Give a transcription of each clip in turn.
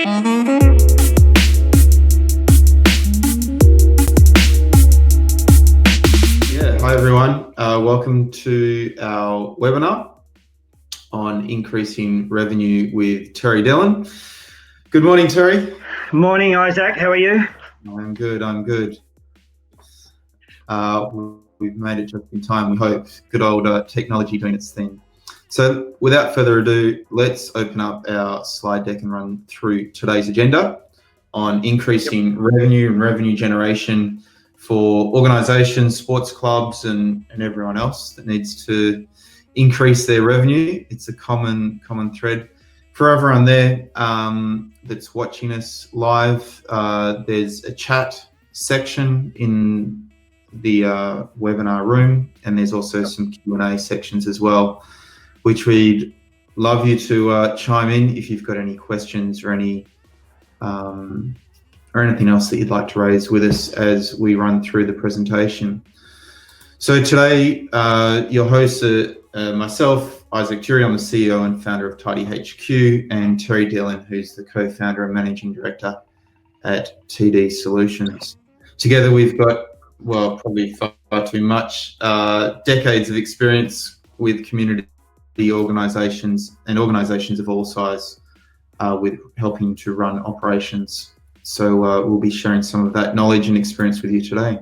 Hi everyone, welcome to our webinar on increasing revenue with Terry Dillon. Good morning, Terry. Morning, Isaac. How are you? I'm good. We've made it just in time, we hope. Good old technology doing its thing. So without further ado, let's open up our slide deck and run through today's agenda on increasing revenue and revenue generation for organisations, sports clubs, and everyone else that needs to increase their revenue. It's a common thread for everyone there that's watching us live. There's a chat section in the webinar room, and there's also some Q&A sections as well, which we'd love you to chime in if you've got any questions or anything else that you'd like to raise with us as we run through the presentation. So today, your hosts are myself, Isaak Dury. I'm the CEO and founder of Tidy HQ, and Terry Dillon, who's the co-founder and managing director at TD Solutions. Together, we've got, well, probably far too much, decades of experience with community organisations and organisations of all size with helping to run operations. So we'll be sharing some of that knowledge and experience with you today.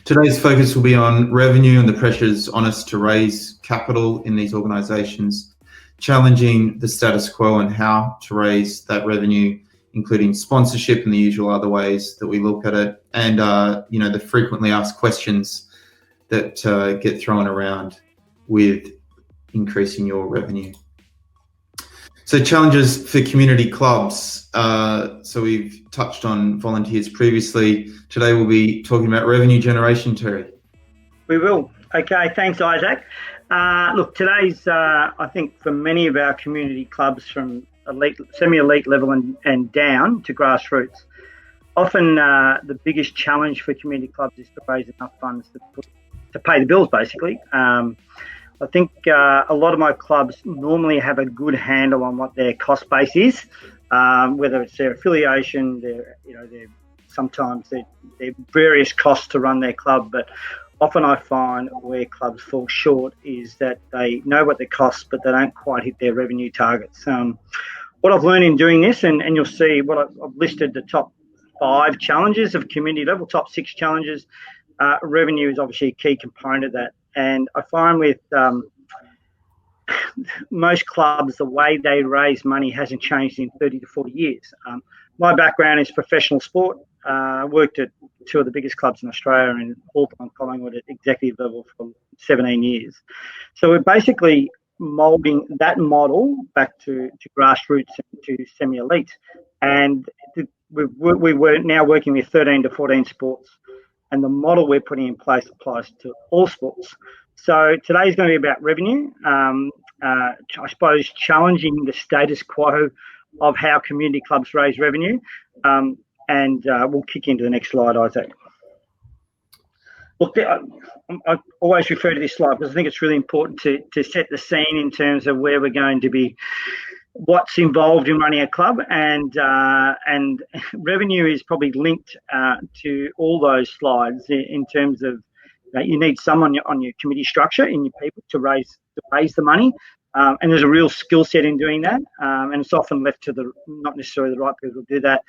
Today's focus will be on revenue and the pressures on us to raise capital in these organisations, challenging the status quo and how to raise that revenue, including sponsorship and the usual other ways that we look at it, and the frequently asked questions that get thrown around with increasing your revenue. So challenges for community clubs. So we've touched on volunteers previously. Today we'll be talking about revenue generation, Terry. We will. Okay, thanks, Isaac. Look, today's, I think for many of our community clubs from elite, semi-elite level and down to grassroots, often the biggest challenge for community clubs is to raise enough funds to pay the bills, basically. I think a lot of my clubs normally have a good handle on what their cost base is, whether it's their affiliation, their various costs to run their club. But often I find where clubs fall short is that they know what they cost, but they don't quite hit their revenue targets. What I've learned in doing this, and you'll see what I've listed the top 5 challenges of community level, top 6 challenges. Revenue is obviously a key component of that. And I find with most clubs, the way they raise money hasn't changed in 30 to 40 years. My background is professional sport. Worked at 2 of the biggest clubs in Australia and Hawthorn Collingwood at executive level for 17 years. So we're basically moulding that model back to grassroots and to semi-elite. And we're now working with 13 to 14 sports. And the model we're putting in place applies to all sports. So today's going to be about revenue. I suppose challenging the status quo of how community clubs raise revenue. And we'll kick into the next slide, Isaac. Look, I always refer to this slide because I think it's really important to set the scene in terms of where we're going to be, what's involved in running a club, and revenue is probably linked to all those slides in terms of you need someone on your committee structure in your people to raise the money, and there's a real skill set in doing that, and it's often left to not necessarily the right people to do that.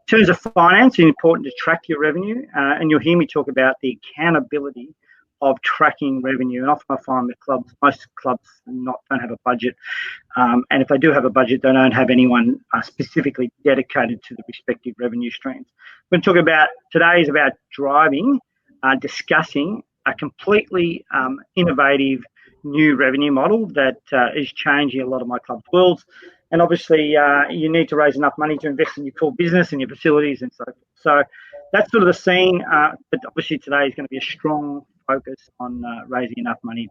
In terms of finance, it's important to track your revenue, and you'll hear me talk about the accountability of tracking revenue. And often I find that most clubs don't have a budget. And if they do have a budget, they don't have anyone specifically dedicated to the respective revenue streams. We're going to talk about, today is about discussing a completely innovative new revenue model that is changing a lot of my club's worlds. And obviously you need to raise enough money to invest in your core business and your facilities and so forth. So that's sort of the scene. But obviously today is going to be a strong focus on raising enough money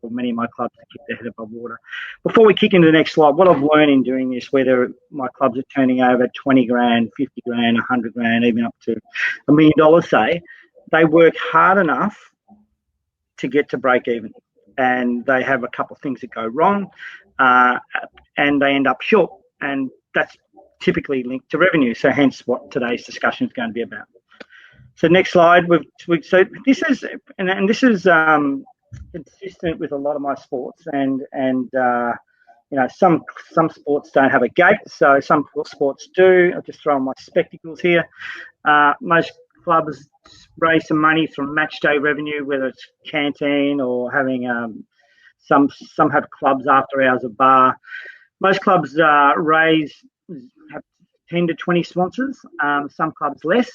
for many of my clubs to keep their head above water. Before we kick into the next slide, what I've learned in doing this, whether my clubs are turning over 20 grand, 50 grand, 100 grand, even up to $1 million, say, they work hard enough to get to break even. And they have a couple of things that go wrong and they end up short. And that's typically linked to revenue. So hence what today's discussion is going to be about. So next slide. So this is this is consistent with a lot of my sports, and some sports don't have a gate, so some sports do. I'll just throw on my spectacles here. Most clubs raise some money from match day revenue, whether it's canteen or having some have clubs after hours of bar. Most clubs have 10 to 20 sponsors, some clubs less,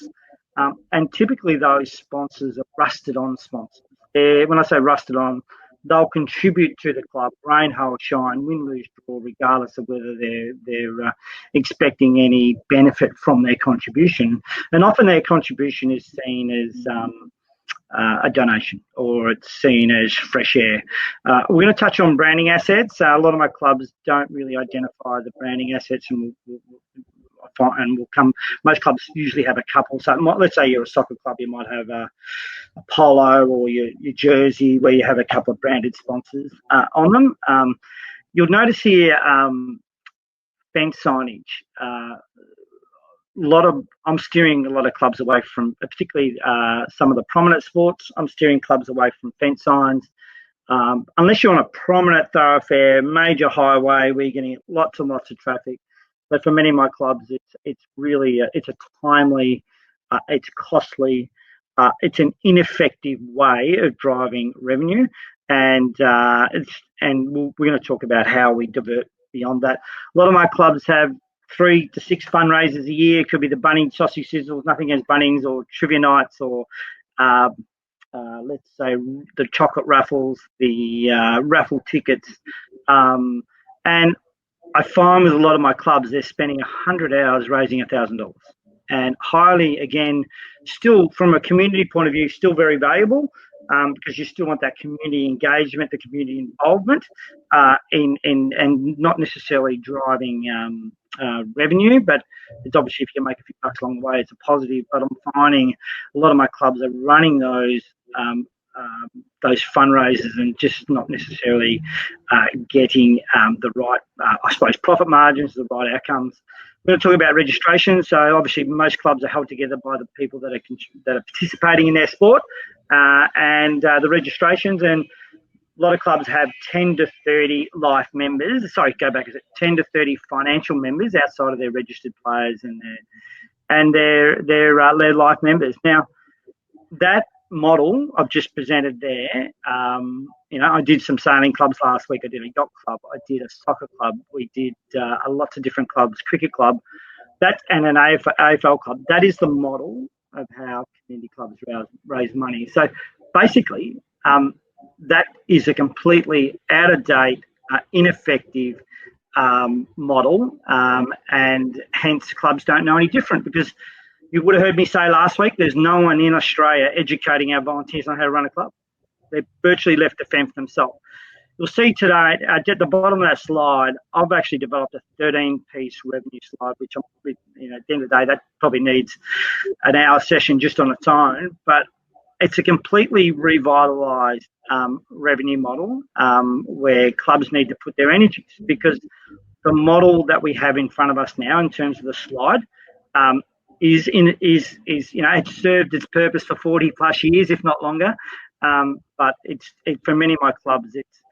and typically those sponsors are rusted on sponsors. When I say rusted on, they'll contribute to the club, rain, hail, shine, win, lose, draw, regardless of whether they're expecting any benefit from their contribution. And often their contribution is seen as a donation, or it's seen as fresh air. We're going to touch on branding assets. A lot of my clubs don't really identify the branding assets, and we'll come. Most clubs usually have a couple. So let's say you're a soccer club, you might have a polo or your jersey where you have a couple of branded sponsors on them. You'll notice here fence signage. I'm steering a lot of clubs away from, particularly some of the prominent sports. I'm steering clubs away from fence signs. Unless you're on a prominent thoroughfare, major highway where you're getting lots and lots of traffic. But for many of my clubs, it's really it's a timely, it's costly, it's an ineffective way of driving revenue, and we're going to talk about how we divert beyond that. A lot of my clubs have 3 to 6 fundraisers a year. It could be the Bunnings sausage sizzles, nothing against Bunnings, or trivia nights, or let's say the chocolate raffles, the raffle tickets, and I find with a lot of my clubs, they're spending 100 hours raising $1,000, and highly, again, still from a community point of view, still very valuable, because you still want that community engagement, the community involvement, and not necessarily driving revenue, but it's obviously if you can make a few bucks along the way, it's a positive. But I'm finding a lot of my clubs are running those fundraisers and just not necessarily getting the right, I suppose, profit margins, the right outcomes. We're going to talk about registration. So obviously most clubs are held together by the people that are participating in their sport, and the registrations. And a lot of clubs have 10 to 30 life members. Sorry, go back. 10 to 30 financial members outside of their registered players and their life members. Now, that model I've just presented there, I did some sailing clubs last week. I did a yacht club. I did a soccer club. We did lots of different clubs, cricket club, and an AFL club. That is the model of how community clubs raise money. So basically, that is a completely out of date, ineffective model, and hence clubs don't know any different, because you would have heard me say last week, there's no one in Australia educating our volunteers on how to run a club. They're virtually left to fend for themselves. You'll see today, at the bottom of that slide, I've actually developed a 13-piece revenue slide, which at the end of the day, that probably needs an hour session just on its own. But it's a completely revitalised revenue model where clubs need to put their energies, because the model that we have in front of us now, in terms of the slide, it's served its purpose for 40 plus years, if not longer. But for many of my clubs, it's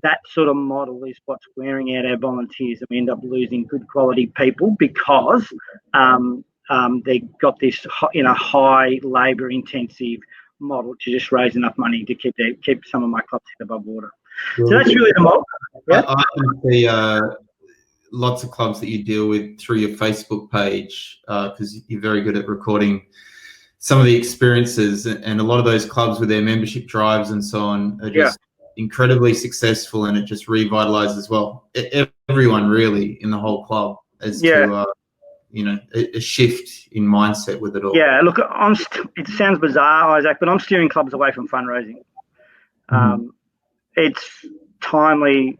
that sort of model is what's wearing out our volunteers, and we end up losing good quality people because they got this high labour intensive model to just raise enough money to keep some of my clubs above water. So that's really the model. Yeah? I can see lots of clubs that you deal with through your Facebook page, because you're very good at recording some of the experiences, and a lot of those clubs with their membership drives and so on are just incredibly successful, and it just revitalizes everyone really in the whole club as to a shift in mindset with it all. Yeah, look, it sounds bizarre, Isaac, but I'm steering clubs away from fundraising. It's timely,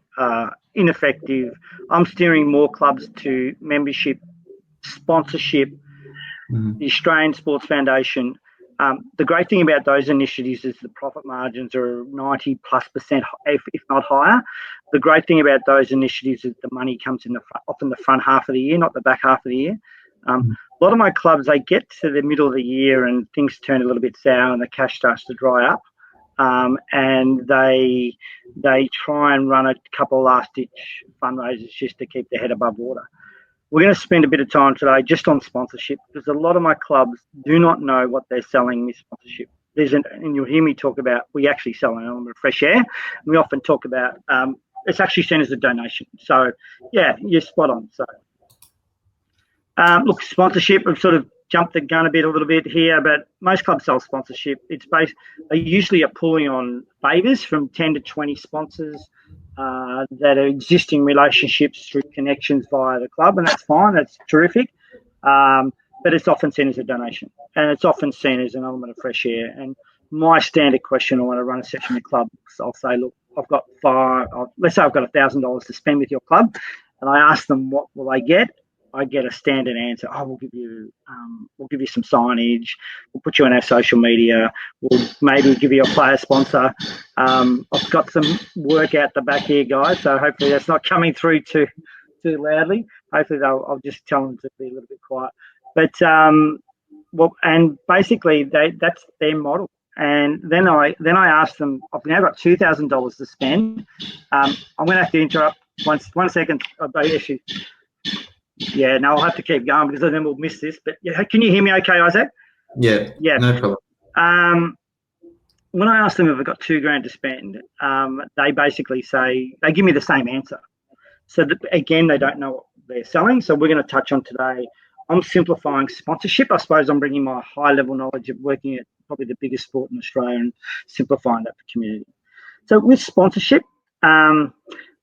ineffective. I'm steering more clubs to membership, sponsorship, the Australian Sports Foundation. The great thing about those initiatives is the profit margins are 90+%, if not higher. the great thing about those initiatives is the money comes in often the front half of the year, not the back half of the year. A lot of my clubs, they get to the middle of the year and things turn a little bit sour and the cash starts to dry up, and they try and run a couple of last-ditch fundraisers just to keep their head above water. We're going to spend a bit of time today just on sponsorship, because a lot of my clubs do not know what they're selling with sponsorship. And you'll hear me talk about, we actually sell an element of fresh air. We often talk about, it's actually seen as a donation. So, yeah, you're spot on. So, look, sponsorship, I've sort of jumped the gun a little bit here, but most clubs sell sponsorship. They usually are pulling on favours from 10 to 20 sponsors that are existing relationships through connections via the club, and that's fine. That's terrific. But it's often seen as a donation, and it's often seen as an element of fresh air. And my standard question when I run a session with clubs, I'll say, look, let's say I've got $1,000 to spend with your club, and I ask them what will they get. I get a standard answer. Oh, we'll give you some signage. We'll put you on our social media. We'll give you a player sponsor. I've got some work out the back here, guys. So hopefully that's not coming through too loudly. Hopefully I'll just tell them to be a little bit quiet. But and basically that's their model. And then I ask them. I've now got $2,000 to spend. I'm going to have to interrupt one second. Issue. Yeah, no, I'll have to keep going because then we'll miss this. But yeah, can you hear me okay, Isaac? Yeah, no problem. When I ask them if I've got $2,000 to spend, they basically say, they give me the same answer. So again, they don't know what they're selling. So we're going to touch on today. I'm simplifying sponsorship. I suppose I'm bringing my high-level knowledge of working at probably the biggest sport in Australia and simplifying that for community. So with sponsorship,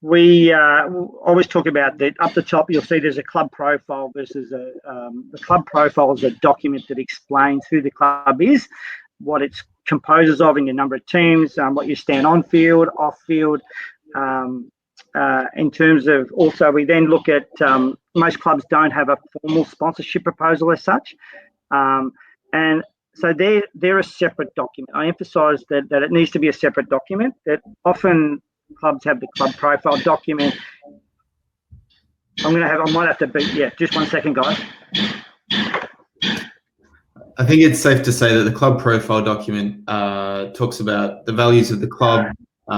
we always talk about that. Up the top, you'll see there's a club profile versus the club profile is a document that explains who the club is, what it's composes of in your number of teams, what you stand on field, off field. In terms of also, we then look at most clubs don't have a formal sponsorship proposal as such, and so they're a separate document. I emphasise that it needs to be a separate document. That often clubs have the club profile document. I might have to beat. Yeah, just 1 second, guys. I think it's safe to say that the club profile document talks about the values of the club,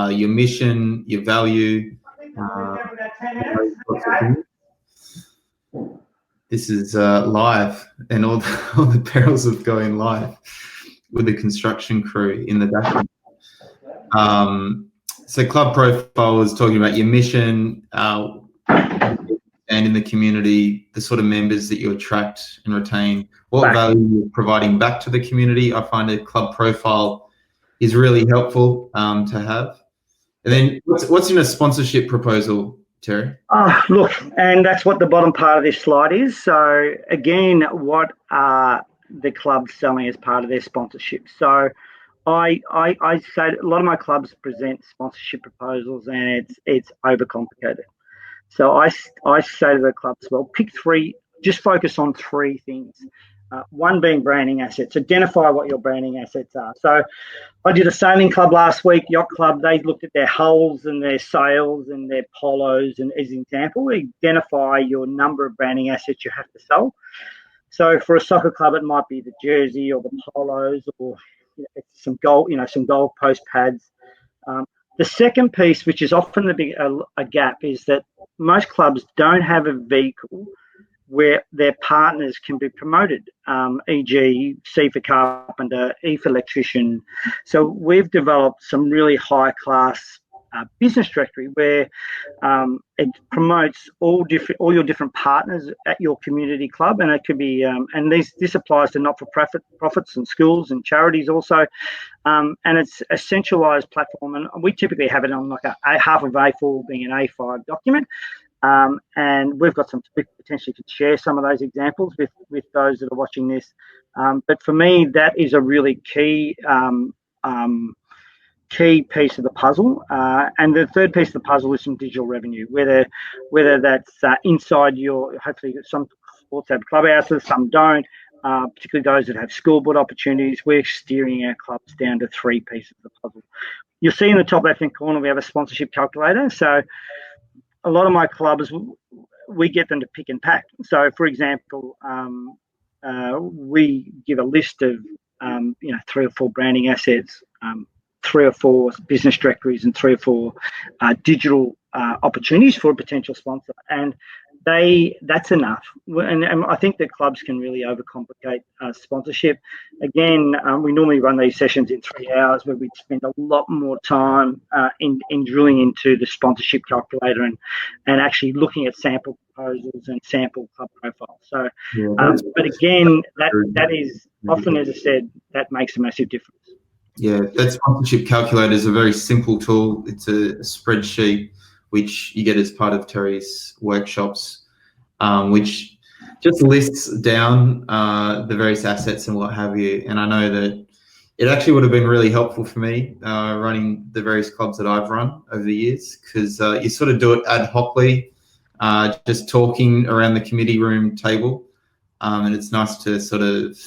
your mission, your value. This is live, and all the perils of going live with the construction crew in the background. So club profile is talking about your mission, and in the community, the sort of members that you attract and retain, what value you're providing back to the community. I find a club profile is really helpful to have. And then what's in a sponsorship proposal, Terry? Look, and that's what the bottom part of this slide is. So again, what are the clubs selling as part of their sponsorship? So I say a lot of my clubs present sponsorship proposals, and it's overcomplicated. So I say to the clubs, well, pick three, just focus on three things. One being branding assets. Identify what your branding assets are. So I did a sailing club last week, yacht club. They looked at their hulls and their sails and their polos, and as an example, identify your number of branding assets you have to sell. So for a soccer club, it might be the jersey or the polos, or some goal post pads. The second piece, which is often a gap, is that most clubs don't have a vehicle where their partners can be promoted, e.g. C for carpenter, E for electrician. So we've developed some really high-class business directory where it promotes all your different partners at your community club, and it could be and this applies to not-for-profits and schools and charities also, and it's a centralised platform, and we typically have it on like a half of A4 being an A5 document. And we've got we potentially could share some of those examples with those that are watching this. But for me, that is a really key piece of the puzzle. And the third piece of the puzzle is some digital revenue, whether that's inside hopefully some sports have clubhouses, some don't, particularly those that have scoreboard opportunities. We're steering our clubs down to three pieces of the puzzle. you'll see in the top left-hand corner we have a sponsorship calculator. So a lot of my clubs, we get them to pick and pack. So, for example, we give a list of 3 or 4 branding assets, 3 or 4 business directories, and 3 or 4 digital opportunities for a potential sponsor, and that's enough. And I think that clubs can really overcomplicate sponsorship. Again, we normally run these sessions in 3 hours, where we'd spend a lot more time in drilling into the sponsorship calculator and actually looking at sample proposals and sample club profiles. So, but again, that is often, as I said, that makes a massive difference. Yeah, that sponsorship calculator is a very simple tool. It's a spreadsheet which you get as part of Terry's workshops, which just lists down the various assets and what have you. And I know that it actually would have been really helpful for me running the various clubs that I've run over the years, because you sort of do it ad hocly, just talking around the committee room table. And it's nice to sort of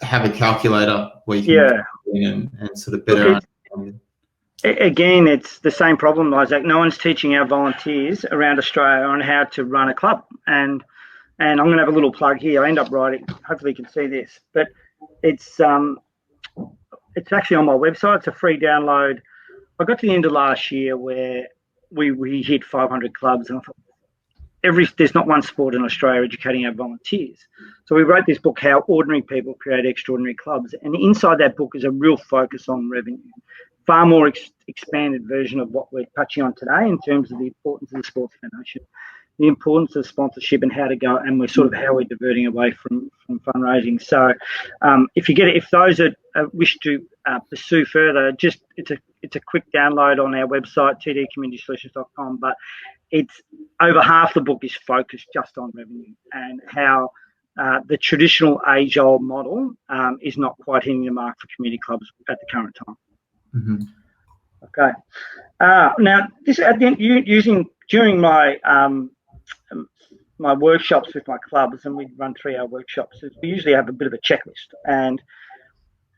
have a calculator where you can and sort of better understand. Again, it's the same problem, Isaac. No one's teaching our volunteers around Australia on how to run a club. And I'm going to have a little plug here. I end up writing. Hopefully you can see this. But it's actually on my website. It's a free download. I got to the end of last year where we hit 500 clubs, and I thought, there's not one sport in Australia educating our volunteers. So we wrote this book, How Ordinary People Create Extraordinary Clubs. And inside that book is a real focus on revenue. Far more expanded version of what we're touching on today in terms of the importance of the Sports Foundation, the importance of sponsorship and how to go, and how we're diverting away from fundraising. So if those that wish to pursue further, it's a quick download on our website, tdcommunitysolutions.com, but it's over half the book is focused just on revenue and how the traditional age-old model is not quite hitting the mark for community clubs at the current time. Mm-hmm. Okay. Now, this during my my workshops with my clubs, and we run 3-hour workshops, we usually have a bit of a checklist, and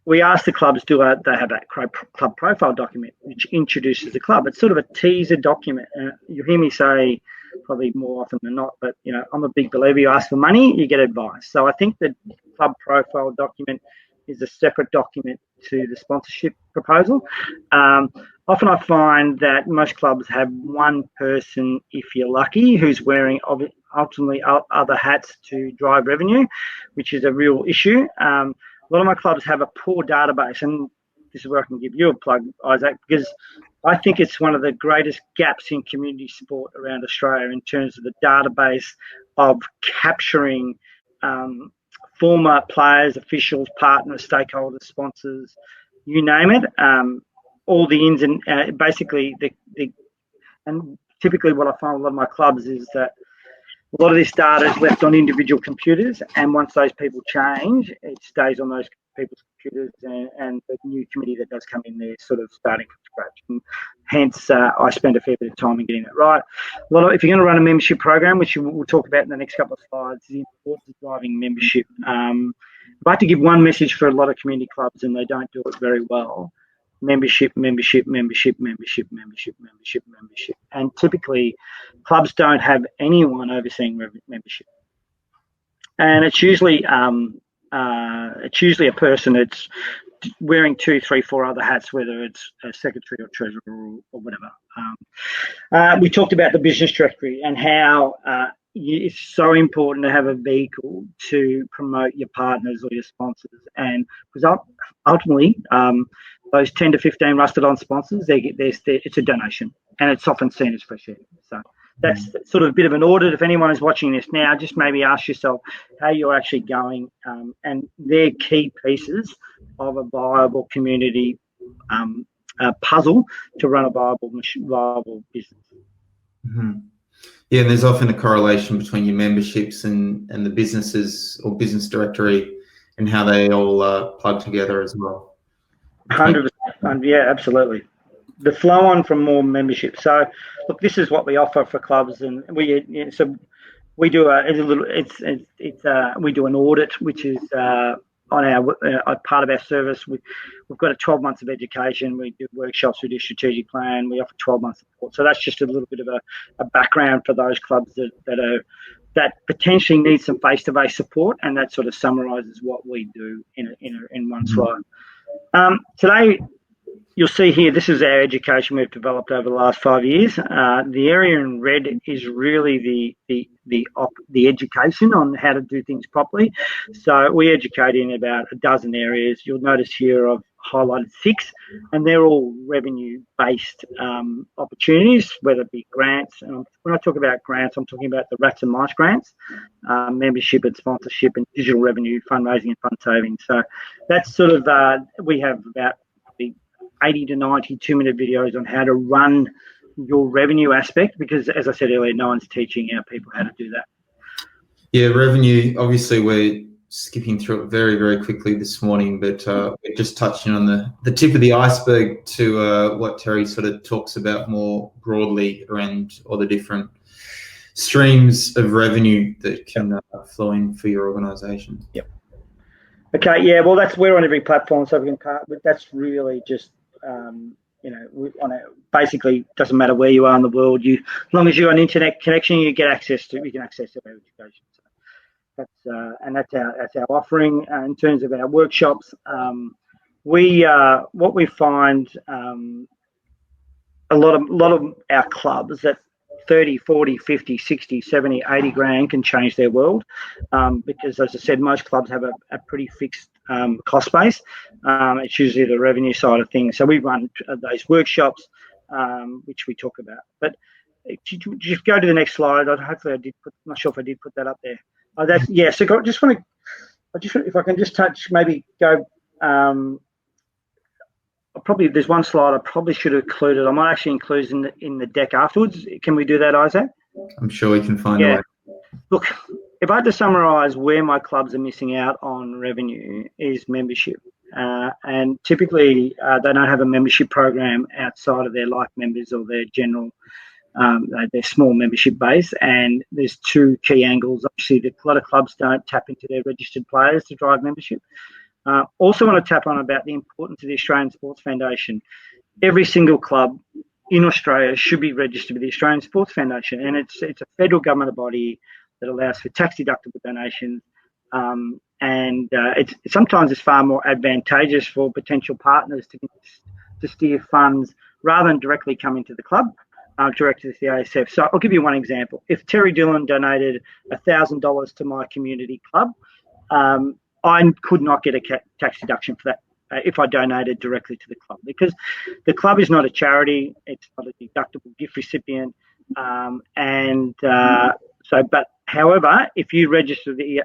we ask the clubs, they have that club profile document which introduces the club. It's sort of a teaser document. You hear me say probably more often than not, but I'm a big believer. You ask for money, you get advice. So I think the club profile document is a separate document to the sponsorship proposal. Often I find that most clubs have one person, if you're lucky, who's wearing ultimately other hats to drive revenue, which is a real issue. A lot of my clubs have a poor database, and this is where I can give you a plug, Isaac, because I think it's one of the greatest gaps in community sport around Australia in terms of the database of capturing former players, officials, partners, stakeholders, sponsors, you name it, all the ins and basically and typically what I find with a lot of my clubs is that a lot of this data is left on individual computers, and once those people change, it stays on those people's computers, and the new committee that does come in there sort of starting from scratch. And hence, I spend a fair bit of time in getting that right. If you're going to run a membership program, which we'll talk about in the next couple of slides, the importance of driving membership. I'd like to give one message for a lot of community clubs, and they don't do it very well. Membership. And typically, clubs don't have anyone overseeing membership. And it's usually a person that's wearing 2, 3, 4 other hats, whether it's a secretary or treasurer or whatever. We talked about the business directory and how it's so important to have a vehicle to promote your partners or your sponsors, and because ultimately those 10 to 15 rusted on sponsors, it's a donation, and it's often seen as fresh air. So that's sort of a bit of an audit. If anyone is watching this now, just maybe ask yourself how you're actually going, and they're key pieces of a viable community puzzle to run a viable business. Mm-hmm. Yeah, and there's often a correlation between your memberships and the businesses or business directory and how they all plug together as well. 100%. Yeah, absolutely. The flow on from more membership. So, look, this is what we offer for clubs, and we do we do an audit, which is on our part of our service, we've got a 12 months of education. We do workshops, we do strategic plan, we offer 12 months support. So that's just a little bit of a background for those clubs that potentially need some face-to-face support, and that sort of summarises what we do in one slide. Today, you'll see here, this is our education we've developed over the last 5 years. The area in red is really the education on how to do things properly. So we educate in about a dozen areas. You'll notice here I've highlighted 6, and they're all revenue-based opportunities, whether it be grants. And when I talk about grants, I'm talking about the rats and mice grants, membership and sponsorship, and digital revenue, fundraising and fund saving. So that's sort of, we have about 80 to 90 2-minute videos on how to run your revenue aspect, because as I said earlier, no one's teaching our people how to do that. Yeah, revenue, obviously we're skipping through it very, very quickly this morning, but we're just touching on the tip of the iceberg to what Terry sort of talks about more broadly around all the different streams of revenue that can flow in for your organisation. Yep. Okay, yeah, well, we're on every platform, so we can, but that's really just, basically doesn't matter where you are in the world. As long as you're on internet connection, you can access to our education. So that's our offering. In terms of our workshops, what we find, a lot of our clubs that 30, 40, 50, 60, 70, 80 grand can change their world, because, as I said, most clubs have a pretty fixed cost base. It's usually the revenue side of things. So we run those workshops, which we talk about. But just go to the next slide. Hopefully I'm not sure if I did put that up there. So if I can just touch, maybe go, probably there's one slide I probably should have included. I might actually include in the deck afterwards. Can we do that, Isaac? I'm sure we can find a way. Look, if I had to summarise where my clubs are missing out on revenue is membership. And typically they don't have a membership program outside of their life members or their general, their small membership base. And there's 2 key angles. Obviously, a lot of clubs don't tap into their registered players to drive membership. Also want to tap on about the importance of the Australian Sports Foundation. Every single club in Australia should be registered with the Australian Sports Foundation, and it's a federal government body that allows for tax deductible donations, and sometimes it's far more advantageous for potential partners to steer funds rather than directly come into the club, direct to the ASF. So I'll give you one example. If Terry Dillon donated $1,000 to my community club, I could not get a tax deduction for that if I donated directly to the club, because the club is not a charity. It's not a deductible gift recipient. But however, if you register the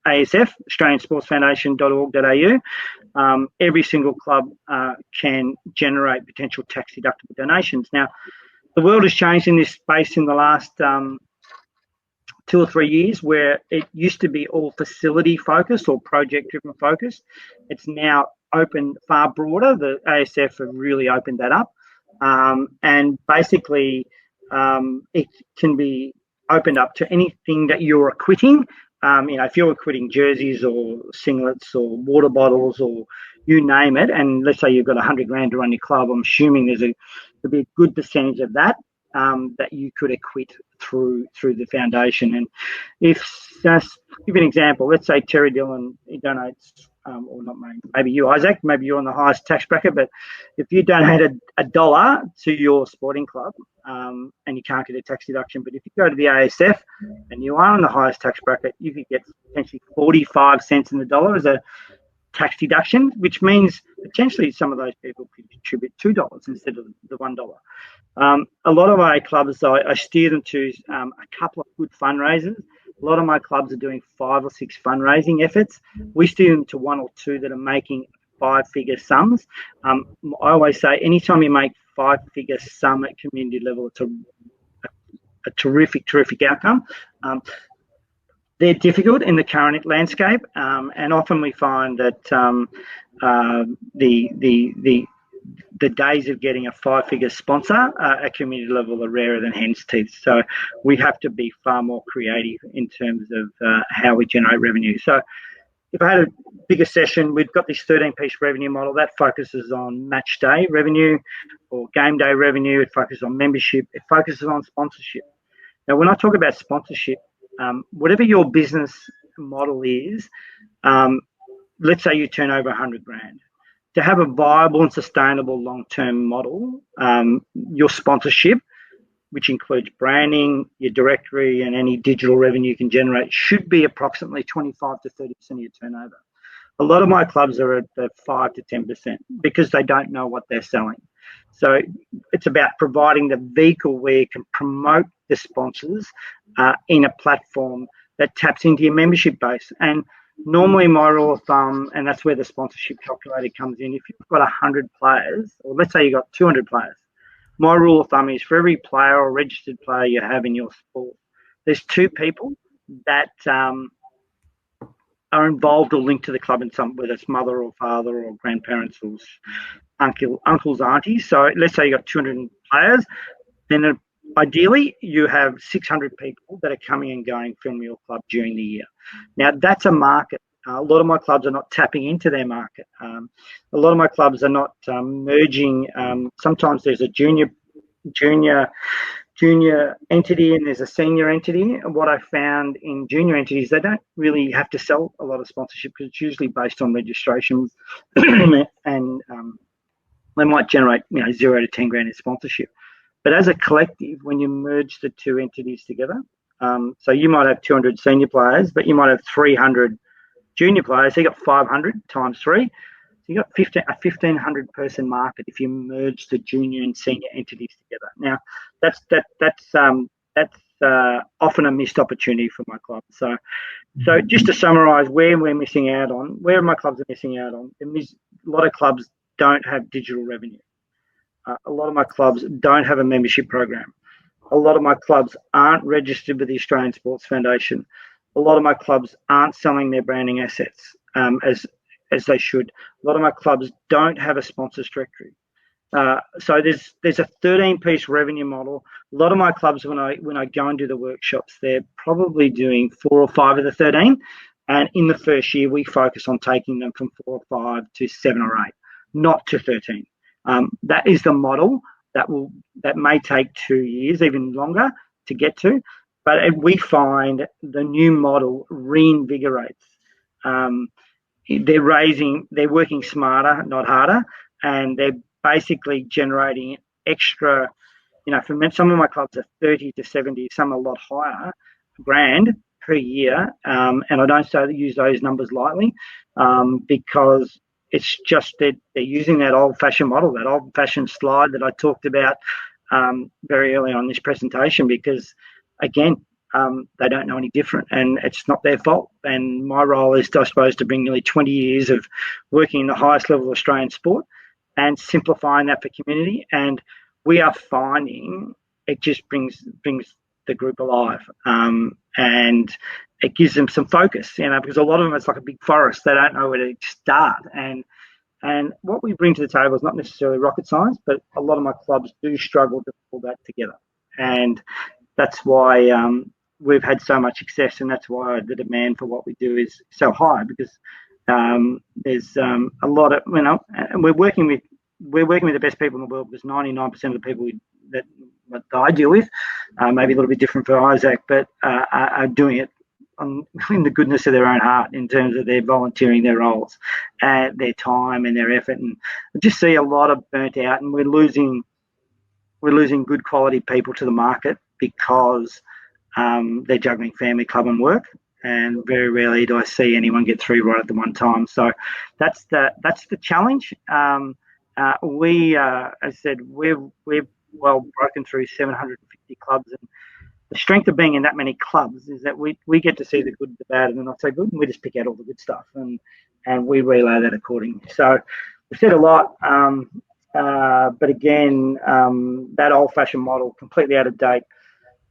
ASF, AustralianSportsFoundation.org.au, every single club can generate potential tax deductible donations. Now, the world has changed in this space in the last 2 or 3 years, where it used to be all facility focused or project driven focused. It's now open far broader. The ASF have really opened that up, and basically it can be opened up to anything that you're acquitting. If you're acquitting jerseys or singlets or water bottles or you name it, and let's say you've got 100 grand to run your club, I'm assuming there'll be a good percentage of that that you could acquit through the foundation. And if, just give an example, let's say Terry Dillon, he donates, or not maybe you, Isaac, maybe you're on the highest tax bracket, but if you donated $1 to your sporting club, and you can't get a tax deduction, but if you go to the ASF and you are on the highest tax bracket, you could get potentially 45 cents in the dollar as a tax deduction, which means potentially some of those people could contribute $2 instead of the $1. A lot of my clubs, I steer them to a couple of good fundraisers. A lot of my clubs are doing 5 or 6 fundraising efforts. We steer them to 1 or 2 that are making 5-figure sums. I always say, anytime you make 5-figure sum at community level, it's a terrific outcome. They're difficult in the current landscape, and often we find that the days of getting a 5-figure sponsor at community level are rarer than hen's teeth. So we have to be far more creative in terms of how we generate revenue. So if I had a bigger session, we've got this 13-piece revenue model that focuses on match day revenue or game day revenue. It focuses on membership. It focuses on sponsorship. Now, when I talk about sponsorship, whatever your business model is, let's say you turn over 100 grand. To have a viable and sustainable long-term model, your sponsorship, which includes branding, your directory, and any digital revenue you can generate, should be approximately 25 to 30% of your turnover. A lot of my clubs are at 5 to 10% because they don't know what they're selling. So it's about providing the vehicle where you can promote the sponsors in a platform that taps into your membership base. And normally my rule of thumb, and that's where the sponsorship calculator comes in, if you've got 100 players, or let's say you've got 200 players, my rule of thumb is for every player or registered player you have in your sport, there's 2 people that are involved or linked to the club in some, whether it's mother or father or grandparents or uncles, aunties. So let's say you've got 200 players, then ideally you have 600 people that are coming and going from your club during the year. Now that's a market. A lot of my clubs are not tapping into their market. A lot of my clubs are not merging. Sometimes there's a junior entity and there's a senior entity. And what I found in junior entities, they don't really have to sell a lot of sponsorship because it's usually based on registration and they might generate 0 to 10 grand in sponsorship. But as a collective, when you merge the 2 entities together, so you might have 200 senior players, but you might have 300 junior players. So you got 500 times 3. So you got a 1,500 person market if you merge the junior and senior entities together. Now, that's often a missed opportunity for my club. So just to summarise, where we're missing out on, where my clubs are missing out on, a lot of clubs don't have digital revenue. A lot of my clubs don't have a membership program. A lot of my clubs aren't registered with the Australian Sports Foundation. A lot of my clubs aren't selling their branding assets as they should. A lot of my clubs don't have a sponsors directory. So there's a 13-piece revenue model. A lot of my clubs, when I go and do the workshops, they're probably doing 4 or 5 of the 13. And in the first year, we focus on taking them from 4 or 5 to 7 or 8, not to 13. That is the model that may take 2 years, even longer, to get to. But we find the new model reinvigorates. They're working smarter, not harder, and they're basically generating extra. For some of my clubs are 30 to 70, some a lot higher, grand per year. And I don't use those numbers lightly because it's just that they're using that old-fashioned model, that old-fashioned slide that I talked about very early on this presentation, because, again, they don't know any different, and it's not their fault. And my role is, I suppose, to bring nearly 20 years of working in the highest level of Australian sport and simplifying that for community. And we are finding it just brings the group alive, and it gives them some focus, because a lot of them, it's like a big forest. They don't know where to start. And what we bring to the table is not necessarily rocket science, but a lot of my clubs do struggle to pull that together. And that's why we've had so much success, and that's why the demand for what we do is so high, because there's a lot of, and we're working with the best people in the world, because 99% of the people that I deal with, maybe a little bit different for Isaac, but are doing it in the goodness of their own heart, in terms of their volunteering their roles, their time and their effort. And I just see a lot of burnt out, and we're losing good quality people to the market because they're juggling family, club and work, and very rarely do I see anyone get through right at the one time. So that's the challenge. We, as I said, we've well broken through 750 clubs, and the strength of being in that many clubs is that we get to see the good, the bad, and the not so good, and we just pick out all the good stuff, and we relay that accordingly. So we've said a lot, but again, that old-fashioned model, completely out of date.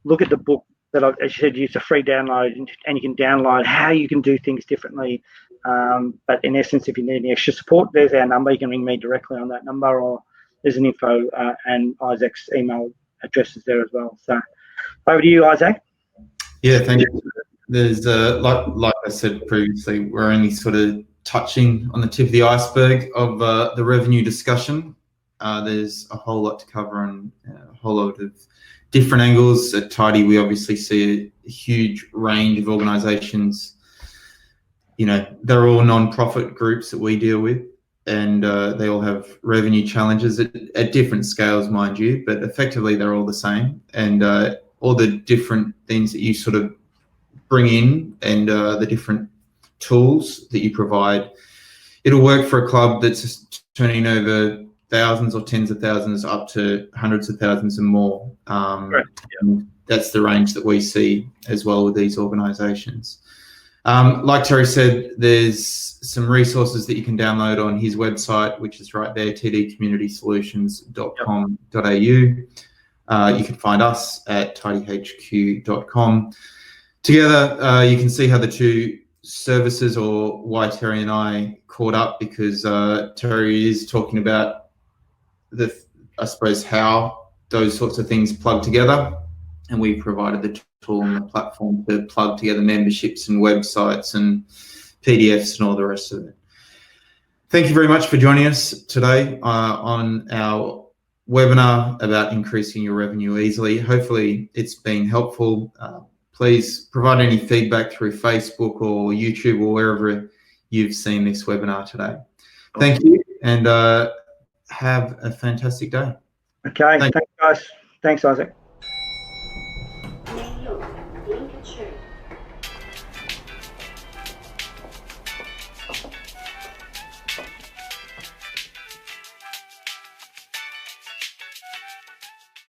Look at the book that I, as you said, use a free download, and you can download how you can do things differently. But in essence, if you need any extra support, there's our number. You can ring me directly on that number, or there's an info and Isaac's email address is there as well. So over to you, Isaac. Yeah, thank you. there's like I said previously, we're only sort of touching on the tip of the iceberg of the revenue discussion. There's a whole lot to cover and a whole lot of different angles. At Tidy, we obviously see a huge range of organisations. You know, they're all non-profit groups that we deal with, and they all have revenue challenges at different scales, mind you, but effectively they're all the same. And all the different things that you sort of bring in and the different tools that you provide, it'll work for a club that's turning over thousands or tens of thousands up to hundreds of thousands and more. Right. And that's the range that we see as well with these organisations. Like Terry said, there's some resources that you can download on his website, which is right there, tdcommunitysolutions.com.au. You can find us at tidyhq.com. Together, you can see how the two services, or why Terry and I caught up, because Terry is talking about I suppose, how those sorts of things plug together, and we provided the tool and the platform to plug together memberships and websites and PDFs and all the rest of it. Thank you very much for joining us today on our webinar about increasing your revenue easily. Hopefully it's been helpful. Please provide any feedback through Facebook or YouTube or wherever you've seen this webinar today. Thank you, and have a fantastic day. Okay, thanks guys. Thanks, Isaac.